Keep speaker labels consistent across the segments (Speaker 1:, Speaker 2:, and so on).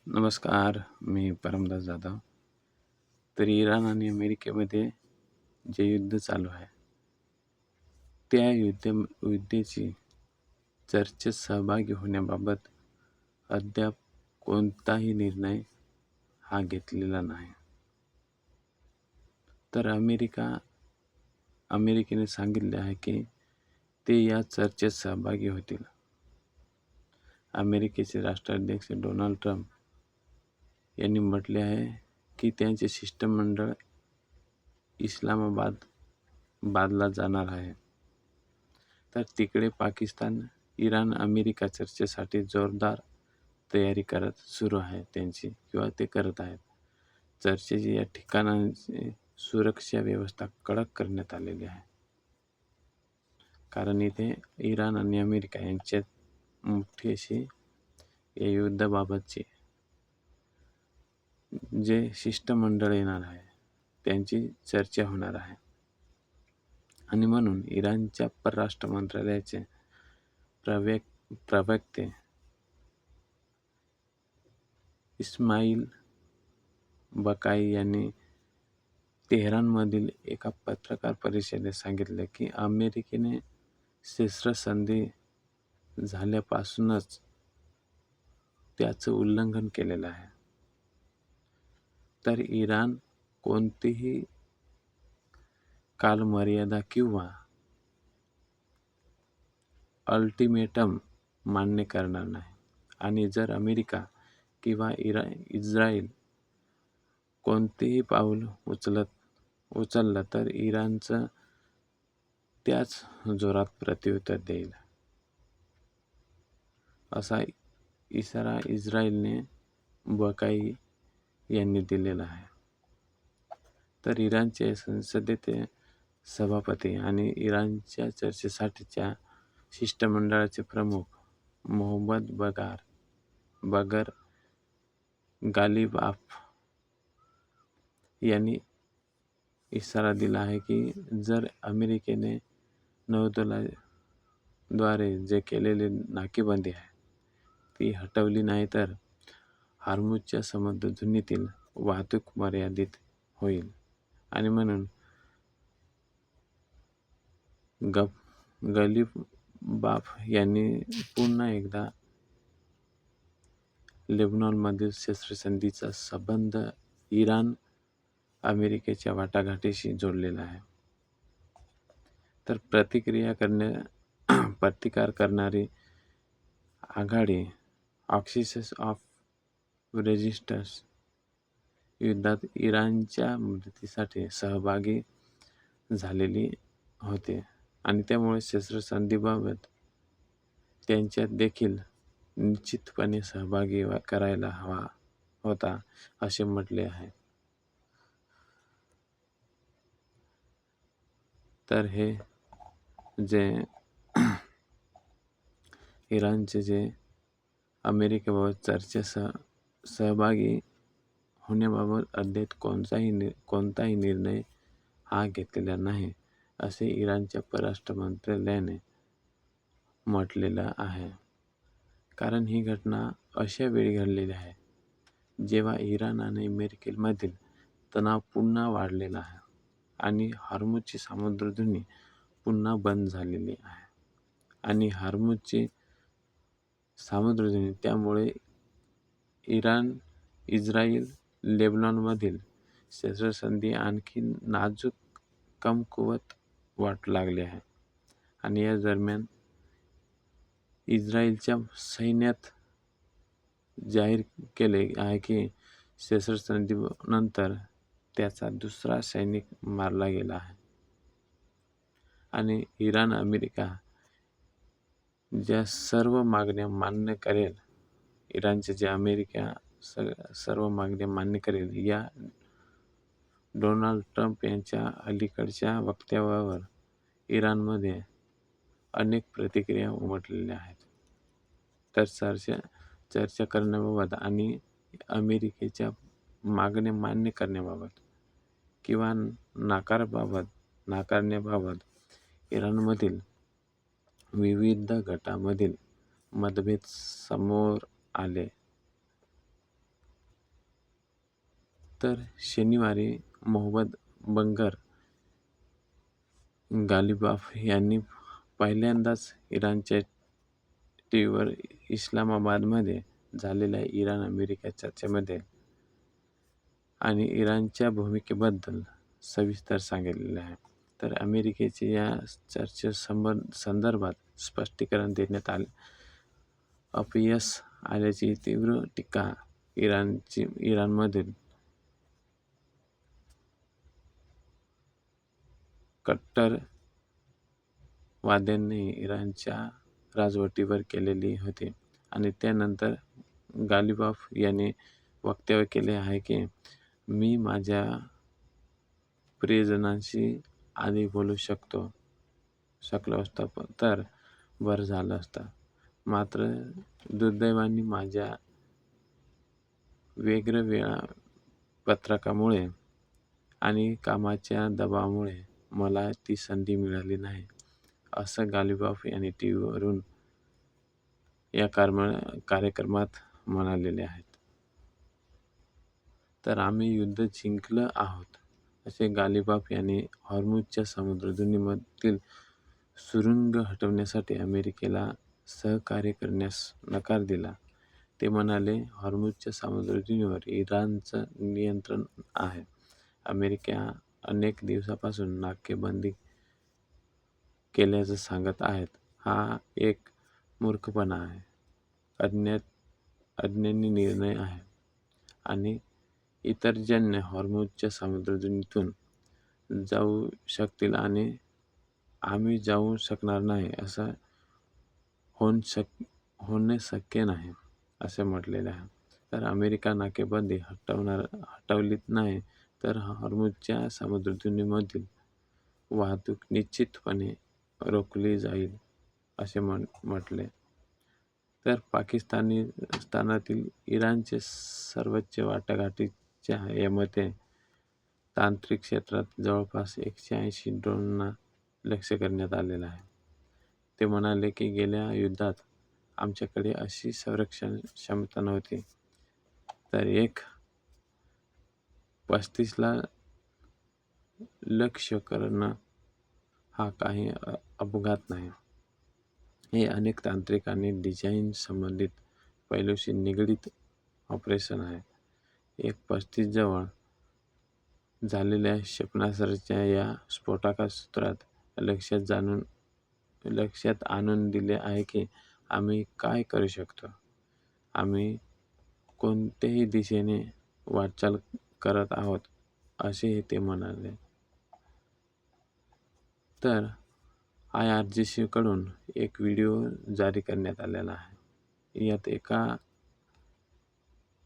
Speaker 1: नमस्कार, मी परमदास जाधव. तर इराण आणि अमेरिकेमध्ये जे युद्ध चालू आहे, त्या युद्धाची चर्चेत सहभागी होण्याबाबत अद्याप कोणताही निर्णय हा घेतलेला नाही. तर अमेरिकेने सांगितले आहे की ते या चर्चेत सहभागी होतील. अमेरिकेचे राष्ट्राध्यक्ष डोनाल्ड ट्रम्प यांनी म्हटले आहे की त्यांचे शिष्टमंडळ इस्लामाबादला जाणार आहे. तर तिकडे पाकिस्तान, इराण, अमेरिका चर्चेसाठी जोरदार तयारी सुरू आहे त्यांची किंवा ते करत आहेत. चर्चेची या ठिकाणांची सुरक्षा व्यवस्था कडक करण्यात आलेली आहे. कारण इथे इराण आणि अमेरिका यांच्यात मोठी अशी या युद्धाबाबतची जे शिष्टमंडळ येणार आहे त्यांची चर्चा होणार आहे. आणि म्हणून इराणच्या परराष्ट्र मंत्रालयाचे प्रवक्ते इस्माईल बकाई यांनी तेहरानमधील एका पत्रकार परिषदेत सांगितले की अमेरिकेने शस्त्रसंधी झाल्यापासूनच त्याचं उल्लंघन केलेलं आहे. तर इराण कोणतीही कालमर्यादा किंवा अल्टिमेटम मान्य करणार नाही. आणि जर अमेरिका किंवा इस्रायल कोणतेही पाऊल उचललं तर इराणचं त्याच जोरात प्रत्युत्तर देईल, असा इशारा इस्रायलने बकाई यांनी दिलेला आहे. तर इराणचे संसदेचे सभापती आणि इराणच्या चर्चेसाठीच्या शिष्टमंडळाचे प्रमुख मोहम्मद बगर गालिबाफ यांनी इशारा दिला आहे की जर अमेरिकेने नौदलाद्वारे जे केलेली नाकेबंदी आहे ती हटवली नाही तर हॉर्मुझच्या समुद्रधुनीतील वाहतूक मर्यादित होईल. आणि म्हणून गलिबाफ यांनी पुन्हा एकदा लेबनॉनमधील शस्त्रसंधीचा संबंध इराण अमेरिकेच्या वाटाघाटीशी जोडलेला आहे. तर प्रतिकार करणारी आघाडी ऑक्सिस ऑफ रेजिस्टन्स युद्धात इराणच्या मदतीसाठी सहभागी झालेली होते आणि त्यामुळे शस्त्रसंधीबाबत त्यांच्यात देखील निश्चितपणे सहभागी करायला हवा होता, असे म्हटले आहे. तर हे जे इराणचे जे अमेरिकेबाबत चर्चेत सहभागी होण्याबाबत अद्याप कोणताही निर्णय हा घेतलेला नाही, असे इराणच्या परराष्ट्र मंत्रालयाने म्हटलेलं आहे. कारण ही घटना अशा वेळी घडलेली आहे जेव्हा इराण आणि अमेरिकेमधील तणाव पुन्हा वाढलेला आहे आणि हॉर्मुझची समुद्रधुनी पुन्हा बंद झालेली आहे. आणि हॉर्मुझची समुद्रधुनी त्यामुळे इराण, इस्रायल, लेबनॉनमधील शस्त्रसंधी आणखी नाजूक कमकुवत वाटू लागली आहे. आणि या दरम्यान इस्रायलच्या सैन्यात जाहीर केले आहे की शस्त्रसंधीनंतर त्याचा दुसरा सैनिक मारला गेला आहे. आणि इराण अमेरिका ज्या सर्व मागण्या मान्य करेल, इराणचे जे अमेरिका सर्व मागण्या मान्य करेल, या डोनाल्ड ट्रम्प यांच्या अलीकडच्या वक्तव्यावर इराणमध्ये अनेक प्रतिक्रिया उमटलेल्या आहेत. तर चर्चा करण्याबाबत आणि अमेरिकेच्या मागण्या मान्य करण्याबाबत किंवा नाकारण्याबाबत इराणमधील विविध गटांमधील मतभेद समोर आले. तर शनिवारी मोहम्मद बंगर गालिबाफ यांनी पहिल्यांदाच इराणच्या टीव्हीवर इस्लामाबादमध्ये झालेल्या इराण-अमेरिका चर्चेमध्ये आणि इराणच्या भूमिकेबद्दल सविस्तर सांगितलेले आहे. तर अमेरिकेचे या संदर्भात स्पष्टीकरण देण्यात अपयश आल्याची तीव्र टीका इराणमधील कट्टरवाद्यांनी इराणच्या राजवटीवर केलेली होती. आणि त्यानंतर गालिबाफ यांनी वक्तव्य केले आहे की मी माझ्या प्रियजनांशी आधी बोलू शकलो असतो तर बरं झालं असतं. मात्र दुर्दैवाने माझ्या वेगळ्या वेळापत्रकामुळे आणि कामाच्या दबावामुळे मला ती संधी मिळाली नाही, असं गालिबाफ यांनी टीव्हीवरून या कार्यक्रमात म्हणालेले आहेत. तर आम्ही युद्ध जिंकलं आहोत, असे गालिबाफ यांनी हॉर्मुझच्या समुद्रधुनीमधील सुरुंग हटवण्यासाठी अमेरिकेला सहकार्य करण्यास नकार दिला. ते म्हणाले, हॉर्मुझच्या समुद्रधुनीवर इराणचं नियंत्रण आहे. अमेरिका अनेक दिवसांपासून नाकेबंदी केल्याचं सांगत आहेत. हा एक मूर्खपणा आहे, अज्ञानी निर्णय आहे आणि इतर हॉर्मुझच्या समुद्रधुनीतून जाऊ शकतील आणि आम्ही जाऊ शकणार नाही असं होणे शक्य नाही, असे म्हटलेले आहे. तर अमेरिका नाकेबंदी हटवलीच नाही तर हॉर्मुझच्या समुद्रधुनीमधील वाहतूक निश्चितपणे रोखली जाईल, असे म्हटले. तर पाकिस्तानातील इराणचे सर्वोच्च वाटाघाटीच्या मते तांत्रिक क्षेत्रात जवळपास 180 ड्रोनना लक्ष्य करण्यात आलेलं आहे. ते म्हणाले की गेल्या युद्धात आमच्याकडे अशी संरक्षण क्षमता नव्हती. तर F-35 ला लक्ष्य करणं हा काही अपघात नाही. हे अनेक तांत्रिक आणि डिझाईन संबंधित पैलूशी निगडीत ऑपरेशन आहे. F-35 जवळ झालेल्या क्षेपणास्त्राच्या या स्फोटकासुत्रात लक्षात आणून दिले आहे की आम्ही काय करू शकतो. आम्ही कोणत्याही दिशेने वाटचाल करत आहोत, असेही ते म्हणाले. तर IRGC कडून एक व्हिडिओ जारी करण्यात आलेला आहे. यात एका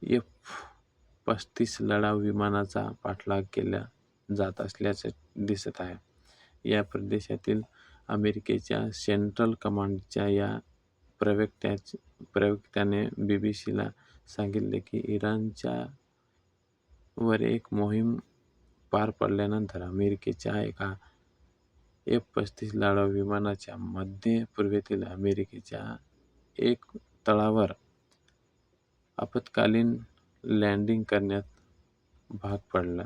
Speaker 1: F-35 लढाऊ विमानाचा पाठलाग केला जात असल्याचे दिसत आहे. या प्रदेशातील अमेरिकेच्या सेंट्रल कमांडच्या या प्रवक्त्याने बीबीसीला सांगितले की इराणच्या वर एक मोहीम पार पडल्यानंतर अमेरिकेच्या एका F-35 लढाऊ विमानाच्या मध्य पूर्वेतील अमेरिकेच्या एक तळावर आपत्कालीन लँडिंग करण्यास भाग पडला.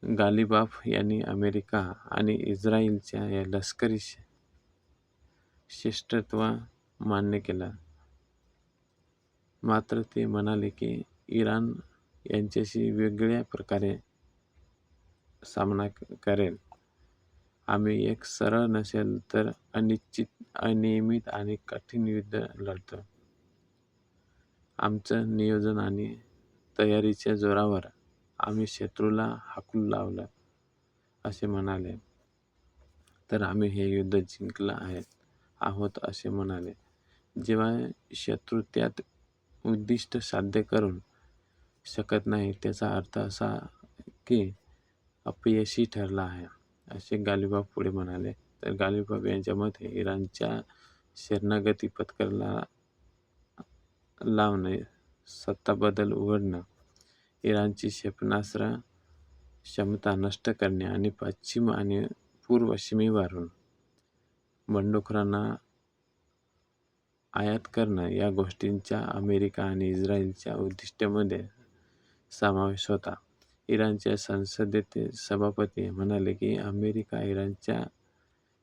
Speaker 1: गालिबाफ यांनी अमेरिका आणि इस्रायलच्या या लष्करी श्रेष्ठत्व मान्य केलं. मात्र ते म्हणाले की इराण याच्याशी वेगळ्या प्रकारे सामना करेल. आम्ही एक सरळ नसेल तर अनियमित आणि कठीण युद्ध लढतो. आमचं नियोजन आणि तयारीच्या जोरावर आम्ही शत्रूला हाकलून लावलं, असे म्हणाले. तर आम्ही हे युद्ध जिंकलं आहोत, असे म्हणाले. जेव्हा शत्रू त्यात उद्दिष्ट साध्य करू शकत नाही, त्याचा अर्थ असा की अपयशी ठरला आहे, असे गालिबाफ पुढे म्हणाले. तर गालिबाफ यांच्या मते इराणच्या शरणागती पत्कराला लावणे, सत्ताबदल उघडणं, इराणची क्षेपणास्त्र क्षमता नष्ट करणे आणि पश्चिम आणि पूर्व सीमेवरून बंडखोरांना आयात करणं या गोष्टींच्या अमेरिका आणि इस्रायलच्या उद्दिष्टांमध्ये समावेश होता. इराणच्या संसदेचे सभापती म्हणाले की अमेरिका इराणच्या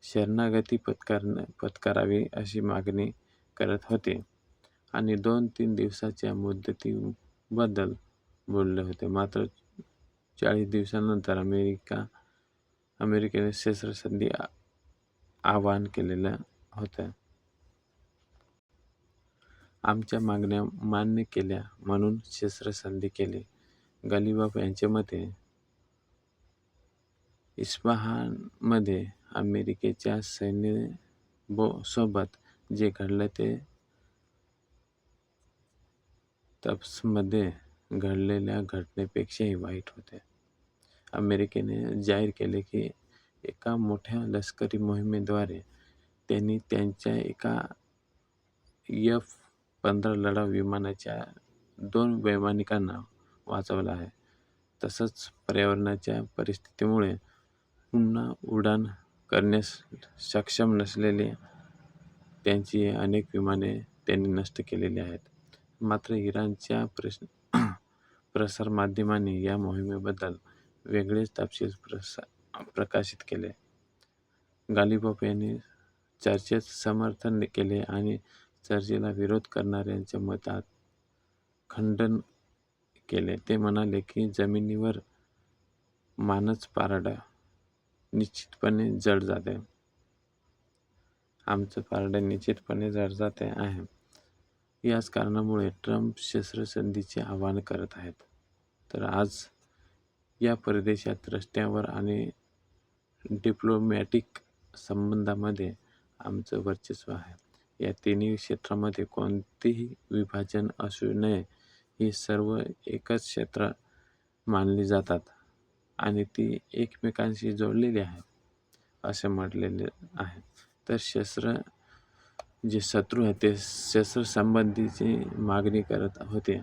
Speaker 1: शरणागती पत्करावी अशी मागणी करत होते आणि 2-3 दिवसाच्या मुदतीबद्दल बोलले होते. मात्र 40 दिवसांनंतर अमेरिकेने शस्त्रसंधी आवाहन केलेलं होतं. आमच्या मागण्या मान्य केल्या म्हणून शस्त्रसंधी केली. गालिबाफ यांच्या मते इस्फहानमध्ये अमेरिकेच्या सैन्यासोबत जे घडलं ते तब्समध्ये घडलेल्या घटनेपेक्षाही वाईट होते. अमेरिकेने जाहीर केले की एका मोठ्या लष्करी मोहिमेद्वारे त्यांनी त्यांच्या एका F-15 लढाऊ विमानाच्या 2 वैमानिकांना वाचवलं आहे. तसंच पर्यावरणाच्या परिस्थितीमुळे पुन्हा उड्डाण करण्यास सक्षम नसलेली त्यांची अनेक विमाने त्यांनी नष्ट केलेली आहेत. मात्र इराणच्या प्रसारमाध्यमांनी या मोहिमेबद्दल वेगळेच तपशील प्रकाशित केले. गालिबाफ यांनी चर्चेस समर्थन केले आणि चर्चेला विरोध करणाऱ्यांच्या मतात खंडन केले. ते म्हणाले की जमिनीवर मानच पारडं निश्चितपणे जड जाते. आमचं पारडं निश्चितपणे जड जाते आहे. याच कारणामुळे ट्रम्प शस्त्रसंधीचे आवाहन करत आहेत. तर आज या प्रदेशात रस्त्यावर आणि डिप्लोमॅटिक संबंधामध्ये आमचं वर्चस्व आहे. या तिन्ही क्षेत्रामध्ये कोणतेही विभाजन असू नये. ही सर्व एकच क्षेत्र मानली जातात आणि ती एकमेकांशी जोडलेली आहेत असे म्हटलेले आहे. तर जे शत्रू आहेत ते शस्त्रसंधीची मागणी करत होते.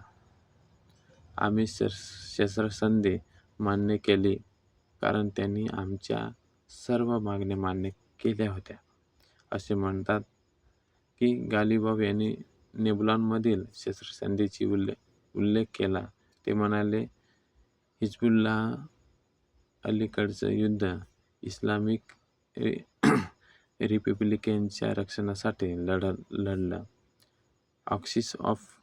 Speaker 1: आम्ही शस्त्रसंधी मान्य केली कारण त्यांनी आमच्या सर्व मागण्या मान्य केल्या होत्या असे म्हणतात की गालिबाफ यांनी लेबनॉनमधील शस्त्रसंधीचा उल्लेख केला. ते म्हणाले, हिजबुल्लाह अलीकडचं युद्ध इस्लामिक रिपब्लिकच्या रक्षणासाठी लढलं. ॲक्सिस ऑफ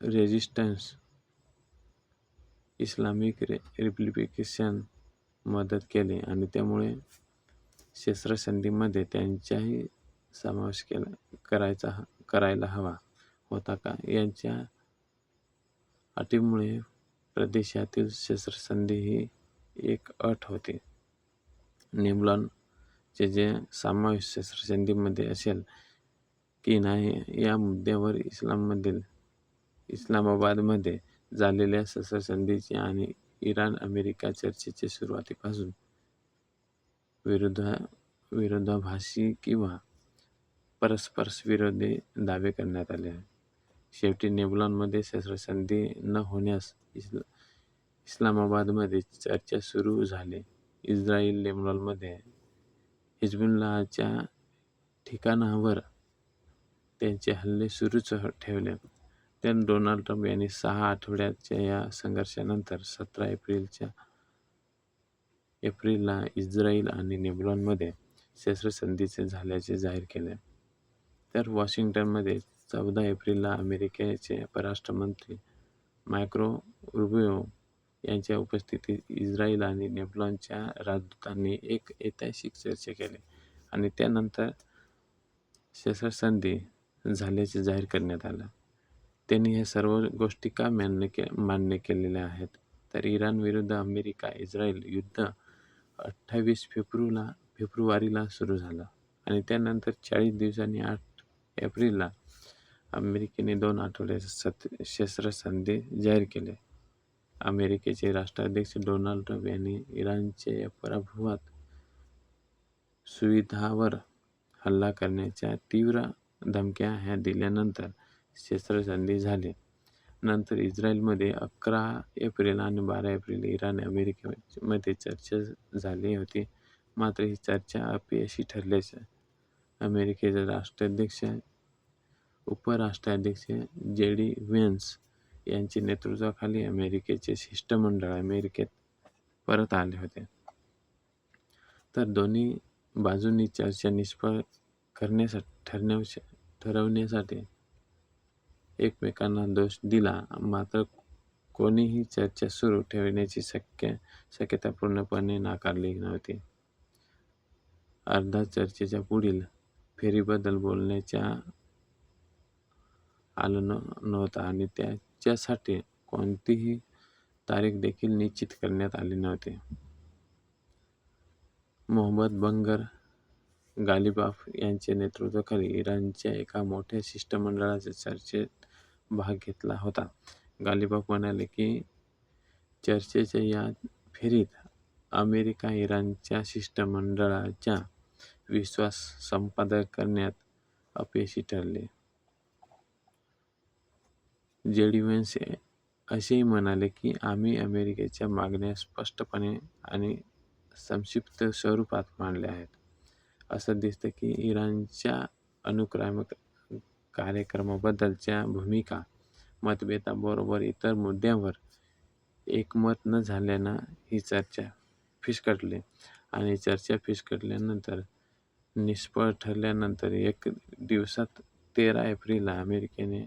Speaker 1: रेझिस्टन्स इस्लामिक रिपब्लिकन मदत केली आणि त्यामुळे शस्त्रसंधीमध्ये त्यांचाही समावेश करायला हवा होता का यांच्या अटीमुळे प्रदेशातील शस्त्रसंधी ही एक अट होती. लेबनॉनचे जे समावेश शस्त्रसंधीमध्ये असेल की नाही या मुद्द्यावर इस्लामाबादमध्ये झालेल्या शस्त्रसंधीचे आणि इराण-अमेरिका चर्चेच्या सुरुवातीपासून विरोधाभासी किंवा परस्परविरोधी दावे करण्यात आले. शेवटी लेबनॉनमध्ये शस्त्रसंधी न होण्यास इस्लामाबादमध्ये चर्चा सुरू झाली. इस्रायल लेबनॉनमध्ये हिजबुल्लाहच्या ठिकाणांवर त्यांचे हल्ले सुरूच ठेवले. तर डोनाल्ड ट्रम्प यांनी 6 आठवड्याच्या या संघर्षानंतर 17 एप्रिलला इस्रायल आणि लेबनॉनमध्ये शस्त्रसंधी झाल्याचे जाहीर केले. तर वॉशिंग्टनमध्ये 14 एप्रिलला अमेरिकेचे परराष्ट्र मंत्री मार्को रुबियो यांच्या उपस्थितीत इस्रायल आणि लेबनॉनच्या राजदूतांनी एक ऐतिहासिक चर्चा केली आणि त्यानंतर शस्त्रसंधी झाल्याचे जाहीर करण्यात आलं. त्यांनी ह्या सर्व गोष्टी का मान्य केलेल्या आहेत? तर इराण विरुद्ध अमेरिका-इस्रायल युद्ध 28 फेब्रुवारीला सुरू झालं आणि त्यानंतर 40 दिवसांनी 8 एप्रिलला अमेरिकेने 2 आठवड्याचे शस्त्रसंधी जाहीर केले. अमेरिकेचे राष्ट्राध्यक्ष डोनाल्ड ट्रम्प यांनी इराणच्या प्रभुत्वात सुविधांवर हल्ला करण्याच्या तीव्र धमक्या दिल्यानंतर शस्त्रसंधी झाली. नंतर इस्रायलमध्ये 11 एप्रिल आणि 12 एप्रिल इराण-अमेरिकेमध्ये चर्चा झाली होती. मात्र ही चर्चा अपयशी ठरल्याचे अमेरिकेचे राष्ट्राध्यक्ष उपराष्ट्राध्यक्ष जे.डी. व्हेन्स यांच्या नेतृत्वाखाली अमेरिकेचे शिष्टमंडळ अमेरिकेत परत आले होते. तर दोन्ही बाजूंनी चर्चा निष्फळ ठरवण्यासाठी एकमेकांना दोष दिला, मात्र कोणीही चर्चा सुरू ठेवण्याची शक्यता पूर्णपणे नाकारली नव्हती. अर्धा चर्चेच्या पुढील फेरीबद्दल बोलण्याच्या आलं नव्हता आणि त्याच्यासाठी कोणतीही तारीख देखील निश्चित करण्यात आली नव्हती. मोहम्मद बंगर गालिबाफ यांच्या नेतृत्वाखाली इराणच्या एका मोठ्या शिष्टमंडळाने चर्चेत भाग घेतला होता. गालिबाफ म्हणाले की चर्चेच्या या फेरीत अमेरिका इराणच्या शिष्टमंडळाचा विश्वास संपादन करण्यात अपयशी ठरले. जेडी व्हॅन्स असेही म्हणाले की आम्ही अमेरिकेच्या मागण्या स्पष्टपणे आणि संक्षिप्त स्वरूपात मांडल्या आहेत. असं दिसतं की इराणच्या अणुक्रम कार्यक्रमाबद्दलच्या भूमिका मतभेदाबरोबर इतर मुद्द्यांवर एकमत न झाल्यानं ही चर्चा फिसकटली आणि चर्चा फिसकटल्यानंतर निष्फळ ठरल्यानंतर 1 दिवसात 13 एप्रिलला अमेरिकेने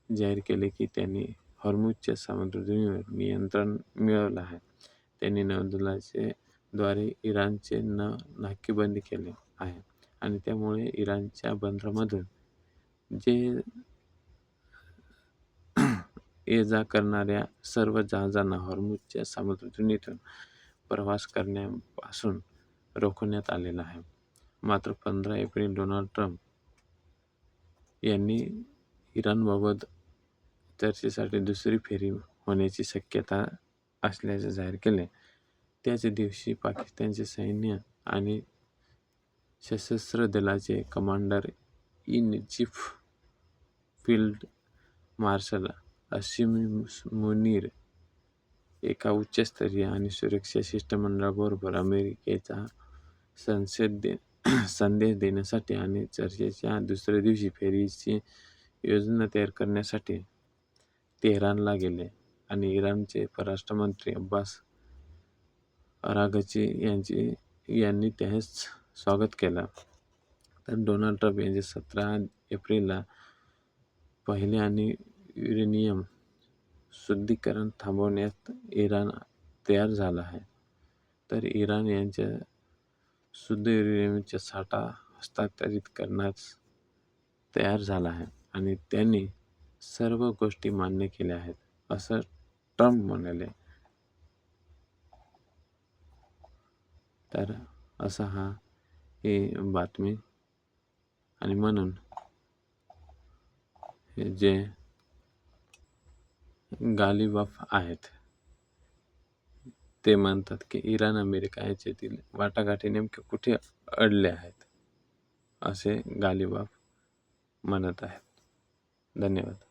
Speaker 1: जाहीर केले की त्यांनी हॉर्मुझच्या सामुद्रधुनीवर नियंत्रण मिळवलं आहे. त्यांनी नौदलाच्या द्वारे इराणचे नाकेबंदी केले आहे आणि त्यामुळे इराणच्या बंदरामधून ये-जा करणाऱ्या सर्व जहाजांना हॉर्मुझच्या सामुद्रधुनीतून प्रवास करण्यापासून रोखण्यात आलेलं आहे. मात्र 15 एप्रिल डोनाल्ड ट्रम्प यांनी इराणबाबत चर्चेसाठी दुसरी फेरी होण्याची शक्यता असल्याचे जाहीर केले. त्याच दिवशी पाकिस्तानचे सैन्य आणि सशस्त्र दलाचे commander in chief field marshal Asim Munir एका उच्चस्तरीय आणि सुरक्षा शिष्टमंडळाबरोबर अमेरिकेचा संदेश देण्यासाठी आणि चर्चेच्या दुसऱ्या दिवशी फेरीची योजना तयार करण्यासाठी तेहरानला गेले आणि इराणचे परराष्ट्रमंत्री अब्बास अराघची यांनी त्यास स्वागत केलं. तर डोनाल्ड ट्रम्प यांचे 17 एप्रिलला पहिले आणि युरेनियम शुद्धीकरण थांबवण्यात इराण तयार झाला आहे. तर इराण यांच्या शुद्ध युरेनियमचा साठा हस्तांतरित करण्यास तयार झाला आहे आणि त्यांनी सर्व गोष्टी मान्य केल्या आहेत, असं ट्रम्प म्हणाले. तर असा ही बातमी आणि म्हणून जे गालिबाफ आहेत ते म्हणतात की इराण अमेरिका यांच्यातील वाटाघाटी नेमके कुठे अडल्या आहेत, असे गालिबाफ म्हणत आहेत. धन्यवाद.